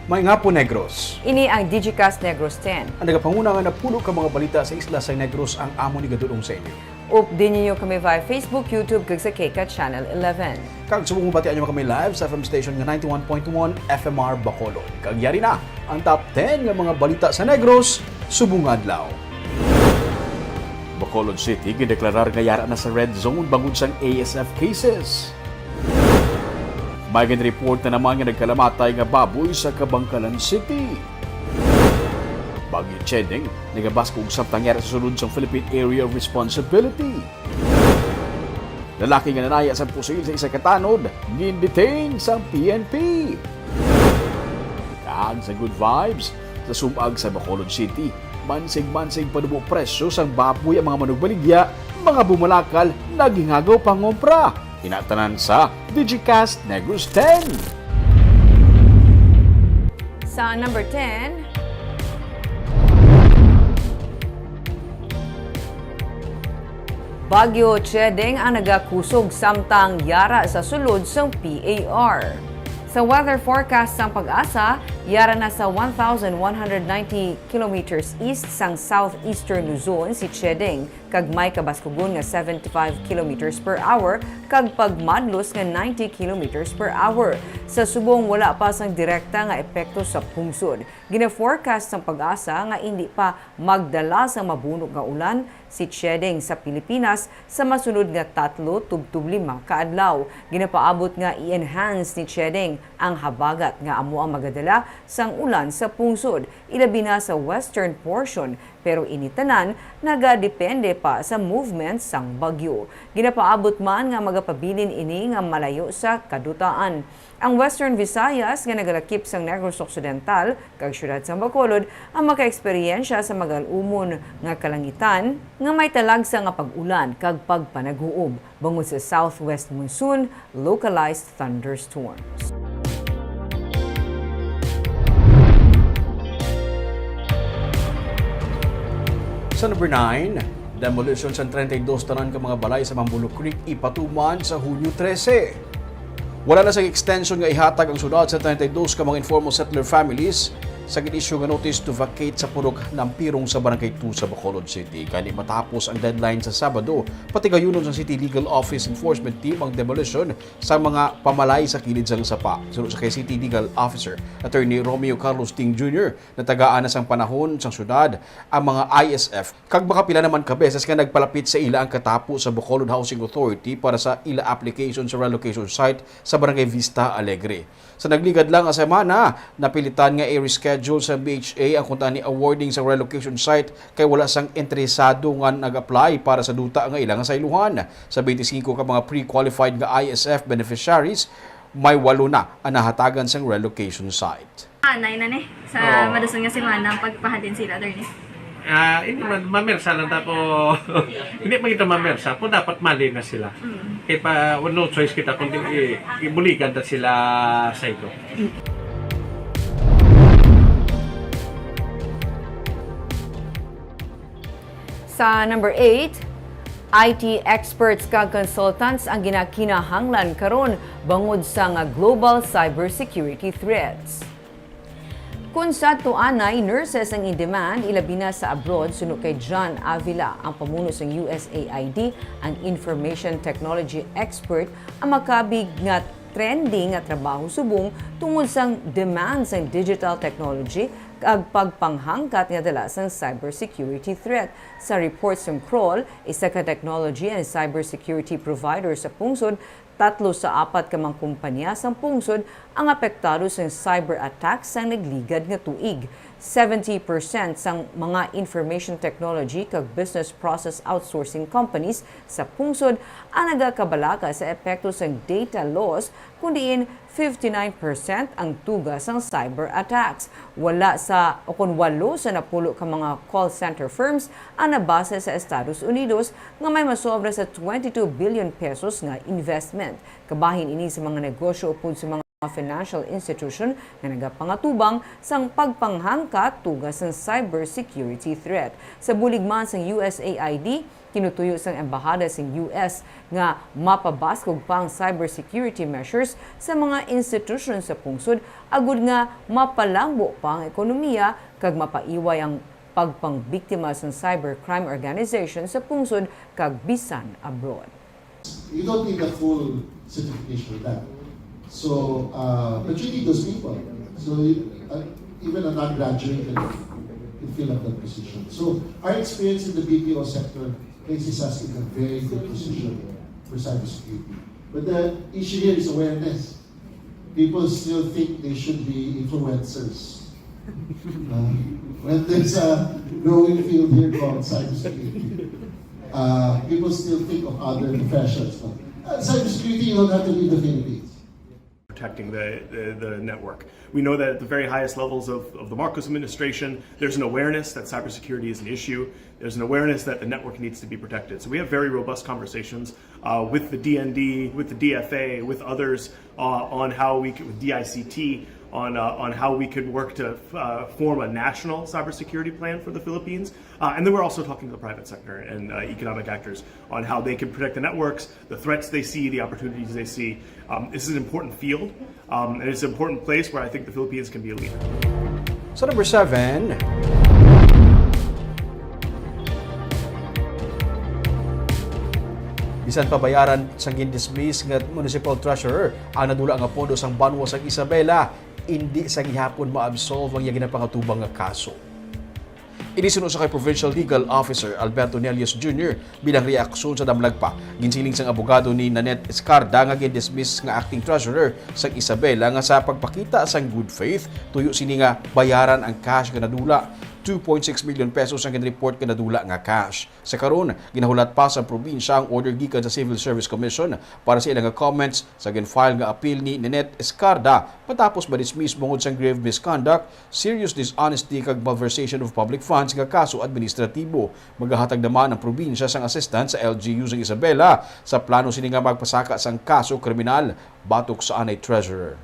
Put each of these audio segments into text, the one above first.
May nga po Negros. Ini ang Digicast Negros X. Ang nagapanguna nga napulo ka mga balita sa isla sa Negros ang amo ni Gadulong sa inyo. Update ninyo kami via Facebook, YouTube, kag sa Kika Channel 11. Kag subong batian nyo kami live sa FM station nga 91.1 FMR Bacolod. Kag yari na ang top 10 nga mga balita sa Negros, subong adlaw. Bacolod City gideklarar nga yara na sa red zone bangod sang ASF cases. May report na naman nga nagkalamatay nga baboy sa Kabangkalan City. Bagyo Chedeng, nagabas kung usap tangyari sa sulod sa Philippine Area of Responsibility. Lalaki nga nanaya sa pusil sa isa katanod, gindetain sa PNP. Kag sa good vibes, sa sumag sa Bacolod City, mansig-mansig panubo presyo sang baboy ang mga manugbaligya, mga bumalakal, nagingagaw pangompra. Tinatanan sa Digicast Negros X. Sa number 10, Bagyo Chedeng ang nagakusog samtang yara sa sulod sa PAR. Sa weather forecast sang Pag-asa, yara na sa 1,190 kilometers east sang southeastern Luzon si Chedeng, kag may kabaskugon nga 75 kilometers per hour, kag pagmadlos nga 90 kilometers per hour. Sa subong wala pa sang direkta nga epekto sa pungsod. Gina-forecast sang Pag-asa nga hindi pa magdala sa mabunog nga ulan si Chedeng sa Pilipinas sa masunod nga 3-5 kaadlaw. Ginapaabot nga i-enhance ni Chedeng ang habagat nga amo ang magadala sang ulan sa pungsod, ilabi na sa western portion, pero initanan nagadepende pa sa movement sang bagyo. Ginapaabot man nga magapabilin ini nga malayo sa kadutaan. Ang Western Visayas nga nagalakip sang Negros Occidental kag syudad sa Bacolod ang makaeksperyensya sa magalumon nga kalangitan nga may talagsa nga pag-ulan kag pagpanaghuob bangod sa southwest monsoon, localized thunderstorms. Sa number 9, demolition sa 32 tanan ka mga balay sa Mambulo Creek ipatuman sa Hunyo 13. Wala na sa extension nga ihatag ang syudad sa 32 ka mga informal settler families sa gin-issue nga notice to vacate sa purok ng pirong sa Barangay 2 sa Bacolod City. Kani matapos ang deadline sa Sabado, pati gayunon sa City Legal Office Enforcement Team ang demolition sa mga pamalay sa kilid sang sapa. Sunod sa kay City Legal Officer, Attorney Romeo Carlos Ting Jr. na tagaan na sang panahon sang syudad ang mga ISF. Kag baka pila naman ka beses nga nagpalapit sa ila ang katapo sa Bacolod Housing Authority para sa ila application sa relocation site sa Barangay Vista Alegre. Sa nagligad lang ang semana, napilitan nga i-reschedule sa BHA ang kuntaan ni awarding sa relocation site kay wala sang interesado nga nag-apply para sa duta nga ilang sayluhan. Sa 25 ka mga pre-qualified nga ISF beneficiaries, may 8 na ang nahatagan sang relocation site. Anay na sa madasong nga semana pagpahatin sila, attorney. Hindi mamersa lang tapo. Hindi man kita mamersa po dapat mali na sila. Kaya pa no choice kita kundi ibuligan na sila sa ito. Sa number 8, IT experts kag consultants ang ginakinahanglan karon bangod sa nga global cybersecurity threats. Kung sa tuanay, nurses ang in-demand, ilabi na sa abroad, suno kay John Avila, ang pamuno sa USAID, ang information technology expert, ang makabig nga trending nga trabaho subong tungod sang demand sa digital technology kag pagpanghangkat nga dala sang cybersecurity threat. Sa report sa Kroll, isa ka technology and cybersecurity provider sa pungsod, 3 sa 4 ka mga kumpanya sa pungsod ang apektado sa cyber attacks sa nagligad nga tuig. 70% sang mga information technology kag business process outsourcing companies sa pungsod ang nagakabalaka sa epekto sa data loss, kundiin 59% ang tugas ng cyber attacks. Wala sa o kung 8 sa napulo ka mga call center firms ang nabase sa Estados Unidos nga may masobra sa 22 billion pesos nga investment. Kabahin ini sa mga negosyo upod sa mga mga financial institution na nagapangatubang sang pagpanghangkat tugas ng cybersecurity threat. Sa buligman sang USAID, kinutuyo sang embahada sa US nga mapabaskog pang cybersecurity measures sa mga institusyon sa pungsod agud nga mapalambo pang ekonomiya kag mapaiway ang pagpangbiktima sa cybercrime organization sa pungsod kag bisan abroad. You don't need a full certification for that. So, but you need those people. So, even a non-graduate can fill up that position. So, our experience in the BPO sector places us in a very good position for cybersecurity. But the issue here is awareness. People still think they should be influencers. When there's a growing field here called cybersecurity, people still think of other professions. Cybersecurity, you don't have to leave the Philippines. Protecting the network. We know that at the very highest levels of the Marcos administration, there's an awareness that cybersecurity is an issue. There's an awareness that the network needs to be protected. So we have very robust conversations with the DND, with the DFA, with others on how we can, with DICT, on how we could work to form a national cybersecurity plan for the Philippines. And then we're also talking to the private sector and economic actors on how they can protect the networks, the threats they see, the opportunities they see. This is an important field, and it's an important place where I think the Philippines can be a leader. Sa number 7, bisan pabayaran sa gindismiss nga municipal treasurer ang nadula nga pondo sang banwa sang Isabela, hindi sa gihapon ma-absolve ang ginapangatubang nga kaso. Inisunod sa kay Provincial Legal Officer Alberto Nelius Jr. bilang reaksyon sa damlag pa. Ginsiling sang abogado ni Nanette Escarda nga gindismiss nga acting treasurer sang Isabela nga sa pagpakita sang good faith tuyo sini nga bayaran ang cash nga nadula. 2.6 million pesos ang ginreport nga nadula nga cash. Sa karon, ginahulat pa sa probinsya ang order gikan sa Civil Service Commission para sa ilang nga comments sa gin-file nga appeal ni Nanette Escarda matapos ma-dismiss bungod sa grave misconduct, serious dishonesty kag malversation of public funds nga kaso administratibo. Magahatag naman ang probinsya sang assistant sa LGU sang Isabela sa plano sini nga magpasaka sang kaso kriminal batok sa anay treasurer.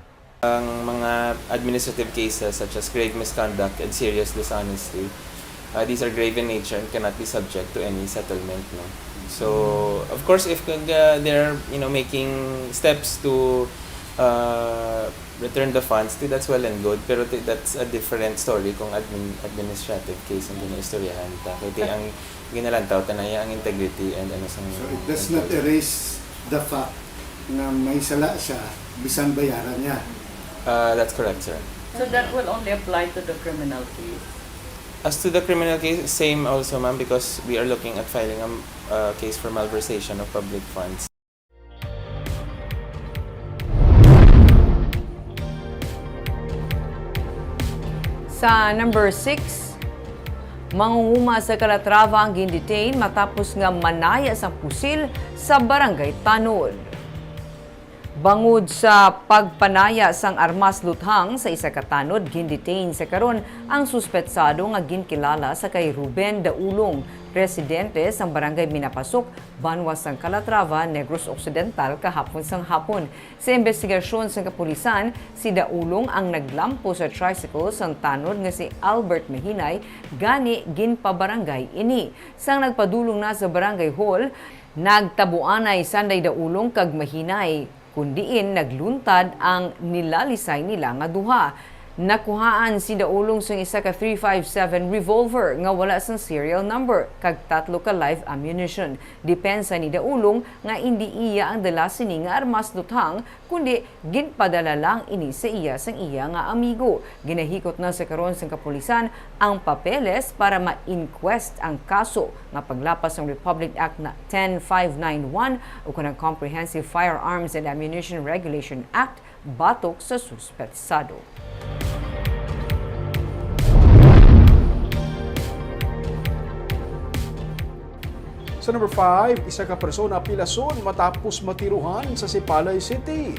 Ang mga administrative cases such as grave misconduct and serious dishonesty, these are grave in nature and cannot be subject to any settlement. No? So, of course, if they're making steps to return the funds, that's well and good. Pero that's a different story kung administrative case ang ginaistoryahan. Kaya ang ginalantaw tanaya ang integrity and So it does not erase the fact na may sala siya bisan bayaran niya. That's correct, sir. So that will only apply to the criminal case? As to the criminal case, same also, ma'am, because we are looking at filing a case for malversation of public funds. Sa number 6, mangunguma sa Calatrava ang gindetain matapos nga manaya sa pusil sa Barangay Tanod. Bangod sa pagpanaya sang armas luthang sa isa ka tanod, gindetain sa karon ang suspetsado nga ginkilala sa kay Ruben Daulong, presidente sang Barangay Minapasok, Banwa sang Calatrava, Negros Occidental kahapon sang hapon. Sa investigasyon sang kapulisan, si Daulong ang naglampo sa tricycle sang tanod nga si Albert Mehinay, gani ginpabarangay ini. Sang nagpadulong na sa Barangay Hall, nagtabuanay sanday Daulong kag Mehinay, kundiin nagluntad ang nilalisay nila nga duha. Nakuhaan si Daulong sa isa ka .357 revolver nga wala sang serial number kag 3 ka live ammunition. Depensa ni Daulong nga hindi iya ang dala sini nga armas luthang kundi ginpadala lang ini sa iya sang iya nga amigo. Ginahikot na sa karon sang kapulisan ang papeles para ma-inquest ang kaso nga paglapas ng Republic Act na 10591 o kanang Comprehensive Firearms and Ammunition Regulation Act batok sa suspetsado. Sa number 5, isa ka persona pilason matapos matiruhan sa Sipalay City.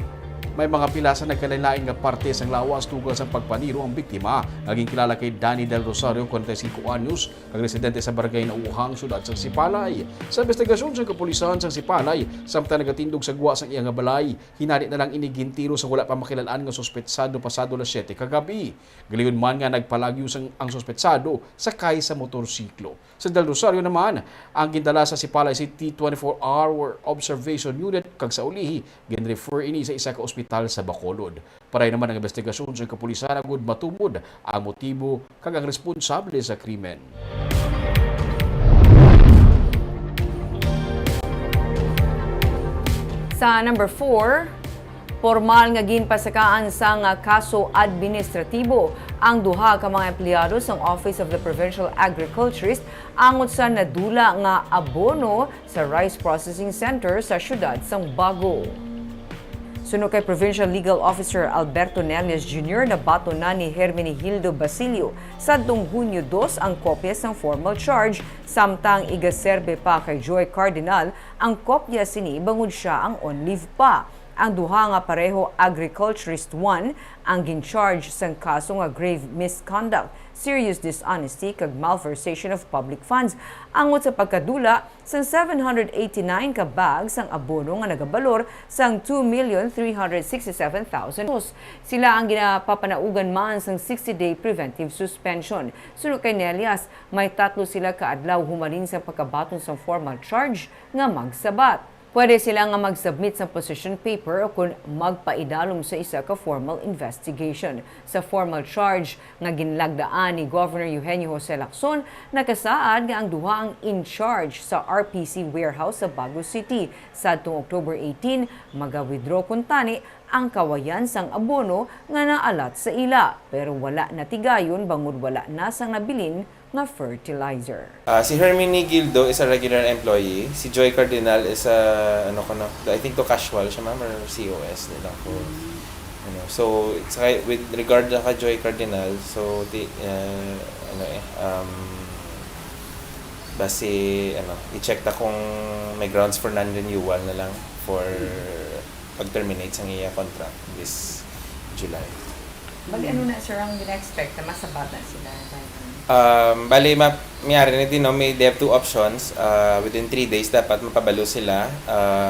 may mga pila sa nagkalain-lain nga parte sang lawas tungkol sa pagpaniro ang biktima. Naging kilala kay Danny Del Rosario, 45 anyos, kag residente sa barangay na Uhang, syudad sang Sipalay. Sa investigasyon sa kapulisan sang Sipalay, samtang nagatindog sa guwa sang iyang balay, hinali na lang inigintiro sa wala pa makilalaan nga suspetsado pasado alas 7 kagabi. Galiyon man nga nagpalagyo ang suspetsado sakay sa motorsiklo. Sa Del Rosario naman, ang gindala sa Sipalay City 24-hour observation unit kag sa ulihi ginrefer ini sa isa ka ospital sa Bacolod. Paray naman ang investigasyon sa kapulisan agud matubod ang motibo kag ang responsable sa krimen. Sa number 4, formal nga ginpasakaan sa nga kaso administratibo ang duha ka mga empleyado sa Office of the Provincial Agriculturist angot sa nadula nga abono sa Rice Processing Center sa syudad sang Bago. Suno kay Provincial Legal Officer Alberto Nelias Jr. na bato na ni Hermenegildo Basilio sa Hunyo 2 ang kopya ng formal charge samtang igaserbe pa kay Joy Cardinal ang kopya sini bangod siya ang on leave pa. Ang duha nga pareho agriculturist 1 ang gincharge sang kaso nga grave misconduct, serious dishonesty kag malversation of public funds angot sa pagkadula sang 789 ka bags sang abono nga nagabalor sang 2,367,000 pesos. Sila ang ginapapanaugan man sang 60-day preventive suspension. Sunod kay Nelias, may 3 sila kaadlaw humalin sa pagkabaton sang formal charge nga magsabat. Pwede sila nga mag-submit sa position paper o kung magpaidalom sa isa ka formal investigation. Sa formal charge nga ginlagdaan ni Governor Eugenio Jose Lacson, nakasaad nga ang duha ang in charge sa RPC warehouse sa Bago City. Sadtong October 18, maga-withdraw kuntani ang kawayan sang abono nga naalat sa ila. Pero wala natigayon bangod wala na sang nabilin na fertilizer. Si Hermenegildo is a regular employee. Si Joy Cardinal is a I think to casual siya ma'am or COS nila ko. So it's with regard sa Joy Cardinal, so base i-check ta kung may grounds for non-renewal na lang for pag-terminate sa iya contract this July. Bali ano na sir ang gina-expect na masabat na sila? Bali, mayari na din, they have 2 options. Within 3 days, dapat mapabalo sila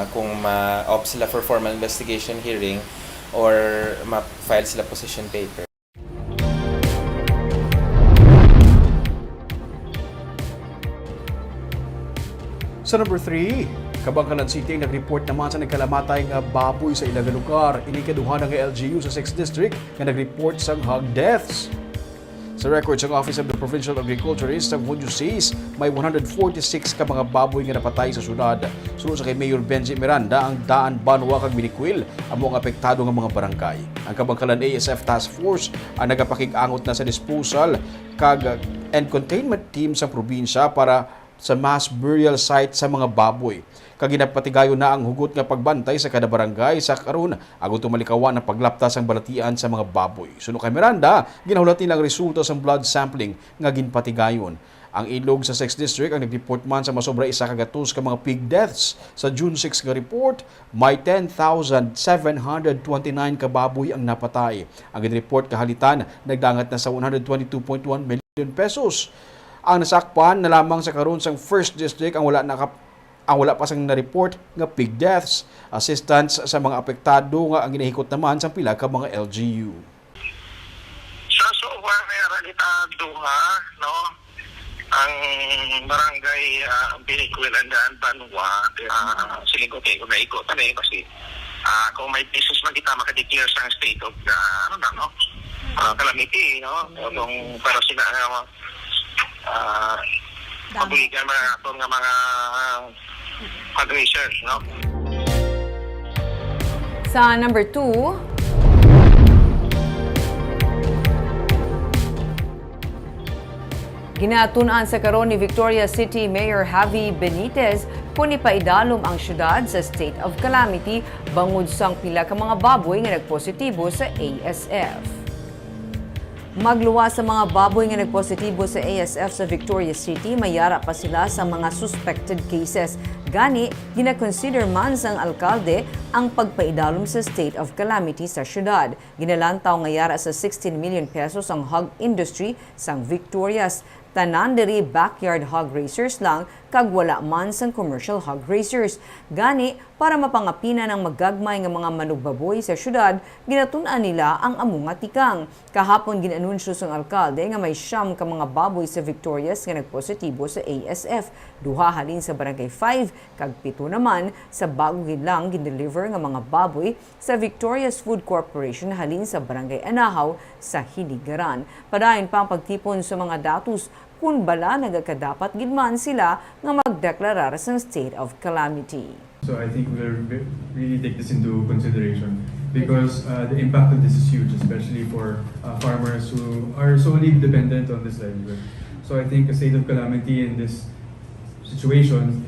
kung ma-opt sila for formal investigation hearing or ma-file sila position paper. Sa number 3, Kabangkalan City nag-report naman sa nagkalamatay nga baboy sa ilang lugar. Inikaduhan ng LGU sa 6th District nga nag-report sa hog deaths. Sa records ng Office of the Provincial Agriculturist sa Hunyo 6, may 146 ka mga baboy nga napatay sa syudad. Sunod sa kay Mayor Benji Miranda, ang Daan, Banwa kag Biniquil ang mga apektado nga mga barangay. Ang Kabangkalan ASF Task Force ang nagapakig-angot na sa disposal and containment team sa probinsya para sa mass burial site sa mga baboy. Kaginapatigayo na ang hugot nga pagbantay sa kada barangay sa karon agon tumalikawan ang paglaptas ang balatian sa mga baboy. Suno kay Miranda, ginahulat nilang resulta sa blood sampling nga ginpatigayon. Ang ilog sa 6th District ang nag-report man sa masobra 100 ka mga pig deaths. Sa June 6 nga report, may 10,729 ka baboy ang napatay. Ang report kahalitan nagdangat na sa 122.1 million pesos. Ang nasakpan na lamang sa karon sang 1st District ang wala pa sang na-report nga pig deaths. Assistance sa mga apektado nga ang ginahikot naman sa pila ka mga LGU. So far meron duha, no? Ang barangay Biniquil and Banwa, siling okay kung naikot kasi kung may business man kita makadeclare sa state of calamity, no? Kung para sila pabuligan mga fundraisers, no? Sa number 2, ginatunan sa karon ni Victoria City Mayor Javi Benitez kung ipaidalom ang syudad sa state of calamity bangod sang pila ka mga baboy nga nagpositibo sa ASF. Magluwas sa mga baboy nga nagpositibo sa ASF sa Victoria City, mayara pa sila sa mga suspected cases. Gani, gina-consider man sang alkalde ang pagpaidalom sa state of calamity sa syudad. Ginalantaw nga yara sa 16 million pesos ang hog industry sang Victorias. Tanan diri backyard hog racers lang kag wala man sang commercial hog racers. Gani, para mapangapina ng magagmay nga mga manugbaboy sa syudad, ginatun-an nila ang among nga tikang. Kahapon ginanunsyo sang alkalde nga may siyam ka mga baboy sa Victorias nga nagpositibo sa ASF. Duha halin sa Barangay 5 kag 7 naman sa bago lang gindeliver nga mga baboy sa Victorias Food Corporation halin sa Barangay Anahaw sa Hiligaran. Padayon pa ang pagtipon sa mga datos kung bala nagakadapat gidman sila nga magdeklarar sa state of calamity. So I think we'll really take this into consideration because the impact of this is huge, especially for farmers who are solely dependent on this livelihood. So I think a state of calamity in this situation,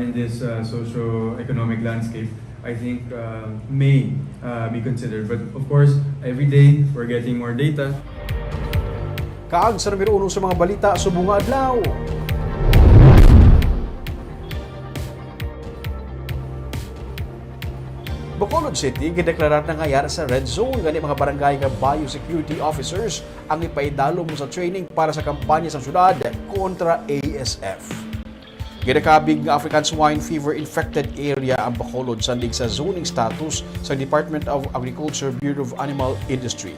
in this socio-economic landscape, I think may be considered. But of course, every day we're getting more data. Kaag sa numero 1 sa mga balita subong nga adlaw. Bacolod City gideklarar na ngayar sa red zone gani mga barangay nga biosecurity officers ang ipaidalom sa training para sa kampanya sa syudad kontra ASF. Ginakabig nga African Swine Fever infected area ang Bacolod sandig sa zoning status sa Department of Agriculture Bureau of Animal Industry.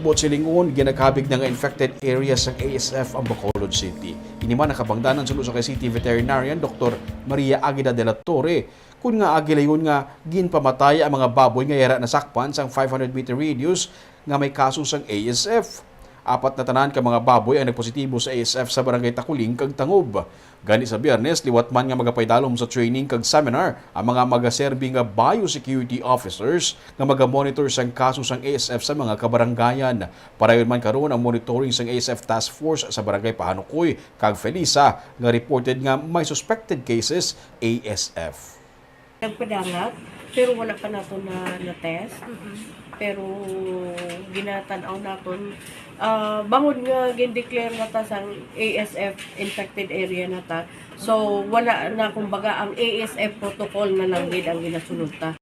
Bot silingon, ginakabig na nga infected areas ng ASF ang Bacolod City. Iniman nakabangdanan sulod sa kay City Veterinarian Dr. Maria Aguida de la Torre kun nga agilayon nga ginpamatay ang mga baboy nga yara nasakpan sang 500-meter radius nga may kaso sang ASF. Apat na tanan ka mga baboy ang nagpositibo sa ASF sa Barangay Takuling kag Tangob. Gani sa Biyernes, liwat man nga magapaydalom sa training kag seminar ang mga magaserbi nga biosecurity officers nga magamonitor sang kaso sang ASF sa mga kabarangayan. Parayon man karon ang monitoring sang ASF Task Force sa Barangay Pahanukoy kag Felisa nga reported nga may suspected cases ASF. Nagpadalat, pero wala pa nato na-test. Pero ginatanaw naton bangod nga gindeclare na ta sang ASF infected area na ta. So wala na kumbaga ang ASF protocol na lang gid ang ginasunod ta.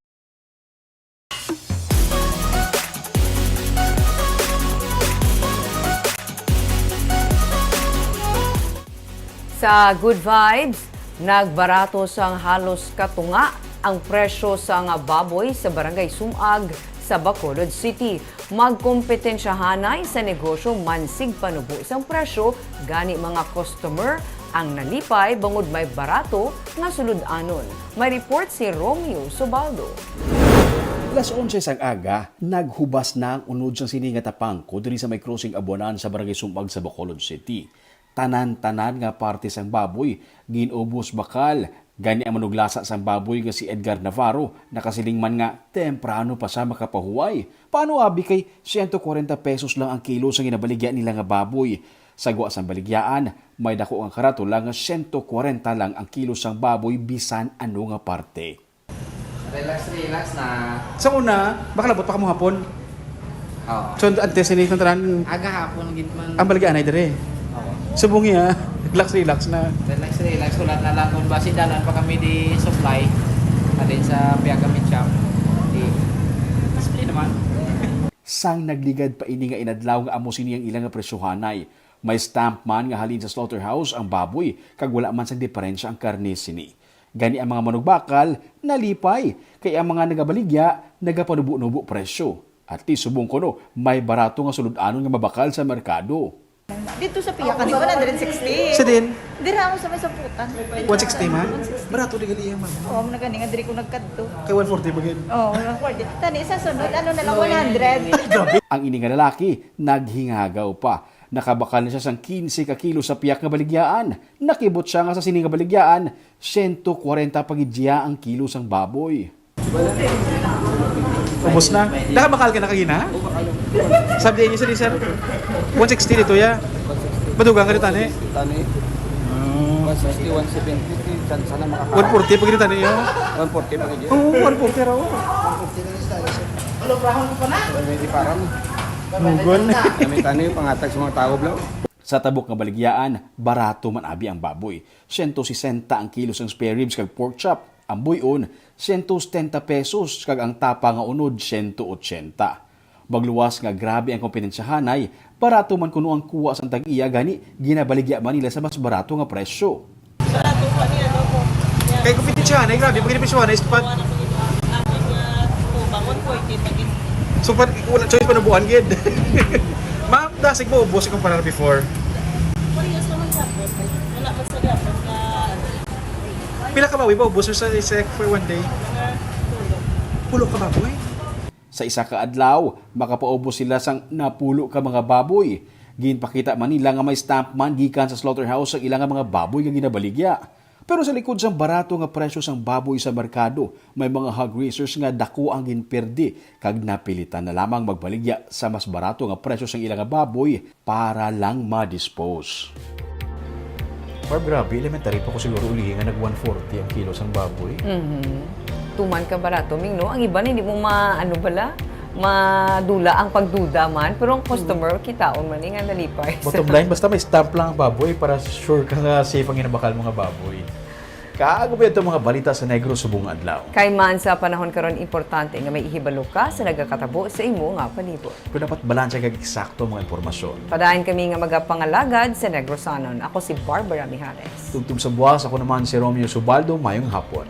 Sa Good Vibes, nagbarato sang halos katunga ang presyo sa nga baboy sa Barangay Sumag sa Bacolod City. Magkompetensyahanay sa negosyo mansig panubo sang presyo gani mga customer ang nalipay bangod may barato nga sulud-anon. May report si Romeo Sobaldo. Alas 11 sang aga, naghubas na ang unod sang sininga tapangko diri sa may crossing Abuanan sa Barangay Sumag sa Bacolod City. Tanan-tanan nga parte sang baboy, ginubos bakal. Gani ang manuglasa sang baboy nga si Edgar Navarro, nakasiling man nga temprano pa sa makapahuway. Paano abi kay 140 pesos lang ang kilo sa ginabaligyan nila nga baboy. Sagwa sang baligyaan, may dako ang karatula nga 140 lang ang kilo sang baboy bisan ano nga parte. Relax na. Sa una, baka labot pa ka mo hapon. Oo. So, antes ni tanan Aga hapon gid man. ang baligyaan ay dire. Oo. Subong ya, relax na. Relax ulat na lang kung basi dalan pa kami di supply. Alin sa Piagamit shop. Display naman. Sang nagligad pa ini nga inadlaw nga amo sini ang ilang nga presyohanay. May stamp man nga halin sa slaughterhouse ang baboy kag wala man sang diferensya ang karne sini. Gani ang mga manugbakal nalipay kay ang mga nagabaligya nagapanubo-nubo presyo. At least subong kono may barato nga sulod-anon nga mabakal sa merkado. Dito sa Piyakan, 160. Sa din, Dira ako sa may samputan. 160 man? Barato di gali man. Oo, nagani nga diri ko nagkadto. Kay 140 bagay. Oo, 140. Tani sa sunod ano na lang 100. Ang ini nga lalaki naghingagaw pa. Nakabakal na siya sang 15 ka kilo sa piyak nga baligyaan. Nakibot siya nga sa sining nga baligyaan, 140 pagidya ang kilo sang baboy. Ubos na. Nakabakal ka na kagina? Sabi niyo sa sir, 160 dito ya. Badugang ka dito tani? Tani. 160, 170, sana maka 140 pag dito tani ya. 140 pa gid. Oo, 140 raw. 140 na isa. Ano brahon ko pa na? Hindi parang. Mugon. Kami tani pangatag sa mga tao blaw. Sa tabok nga baligyaan, barato man abi ang baboy. 160 ang kilos ang spare ribs kag pork chop. Ang buyon, 170 pesos kag ang tapa nga unod 180. Magluwas nga grabe ang kompetensyahanay, barato man kuno ang kuha sa tag-iya gani ginabaligya man nila sa mas barato nga presyo. Barato pa niya no. Kay kompetensyahanay grabe pag kompetensyahanay spot. Bangon 40 pag So wala choice pa nabuhan gid. Ma'am, dasig mo ubos kung para before. Parehas naman sa akin. Wala man sa gapon na Pila ka baboy ba ubos sa for one day? Pulo ka baboy? Sa isa ka adlaw, makapaubos sila sang napulo ka mga baboy. Ginpakita man nila nga may stamp man gikan sa slaughterhouse ang ilang mga baboy nga ginabaligya. Pero sa likod sang barato nga presyo sang baboy sa merkado, may mga hog raisers nga dako ang ginperdi kag napilitan na lamang magbaligya sa mas barato nga presyo sang ilang baboy para lang ma-dispose. Barb, grabe, elementary pa ko siguro ulihin nga nag 140 ang kilo sang baboy. Tuman ka barato, Ming, no? Ang iba na hindi mo madula ang pagduda man, pero ang customer, kitaon man, nga nalipay. Bottom line, basta may stamp lang ang baboy para sure ka nga safe ang inabakal mga baboy. Kaago ba ito mga balita sa Negros subong adlaw? Kay man sa panahon karon importante nga may ihibalo ka sa nagakatabo sa imo nga palibot. Pero dapat balansya kag eksakto mga impormasyon. Padayon kami nga magapangalagad sa Negrosanon. Ako si Barbara Mijares. Tugtog sa buwas, ako naman si Romeo Subaldo, mayong hapon.